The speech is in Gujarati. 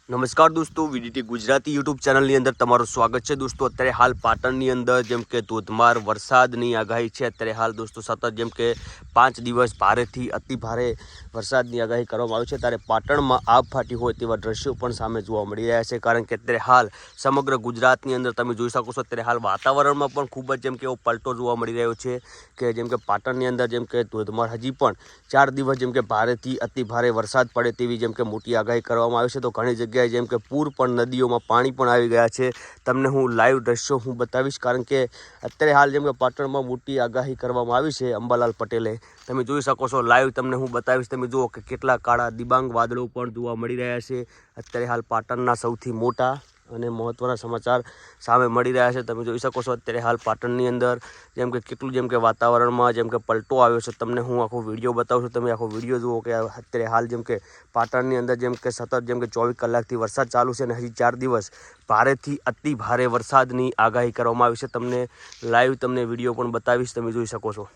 નમસ્કાર દોસ્તો, વીડીટી ગુજરાતી યુટ્યુબ ચેનલની અંદર તમારું સ્વાગત છે. દોસ્તો, અત્યારે હાલ પાટણની અંદર જેમ કે ધોધમાર વરસાદની આગાહી છે. અત્યારે હાલ દોસ્તો સતત જેમ કે 5 દિવસ ભારેથી અતિ ભારે વરસાદની આગાહી કરવામાં આવી છે. ત્યારે પાટણમાં આભ ફાટી હોય તેવા દ્રશ્યો પણ સામે જોવા મળી રહ્યા છે. કારણ કે અત્યારે હાલ સમગ્ર ગુજરાતની અંદર તમે જોઈ શકો છો, અત્યારે હાલ વાતાવરણમાં પણ ખૂબ જ જેમ કે એવો પલટો જોવા મળી રહ્યો છે કે જેમ કે પાટણની અંદર જેમ કે ધોધમાર હજી પણ 4 દિવસ જેમ કે ભારેથી અતિ ભારે વરસાદ પડે તેવી જેમ કે મોટી આગાહી કરવામાં આવી છે. તો ઘણી જગ્યાએ જેમ કે પૂર પણ નદીઓમાં પાણી પણ આવી ગયા છે. તમને હું લાઈવ દ્રશ્યો હું બતાવીશ, કારણ કે અત્યારે હાલ જેમ કે પાટણમાં મોટી આગાહી કરવામાં આવી છે અંબાલાલ પટેલે. તમે જોઈ શકો છો, લાઈવ તમને હું બતાવીશ. તમે જુઓ કે કેટલા કાળા દિબાંગ વાદળો પણ જોવા મળી રહ્યા છે. અત્યારે હાલ પાટણના સૌથી મોટા અને મહત્વના સમાચાર સામે મળી રહ્યા છે. તમે જોઈ શકો છો અત્યારે હાલ પાટણની અંદર જેમ કે કેટલું જેમ કે વાતાવરણમાં જેમ કે પલટો આવ્યો છે. તમને હું આખો વિડીયો બતાવું છું, તમે આખો વિડીયો જુઓ કે અત્યારે હાલ જેમ કે પાટણની અંદર જેમ કે સતત જેમ કે 24 કલાકથી વરસાદ ચાલુ છે અને હજી 4 દિવસ ભારેથી અતિ ભારે વરસાદની આગાહી કરવામાં આવી છે. તમને લાઈવ તમને વિડીયો પણ બતાવીશ, તમે જોઈ શકો છો.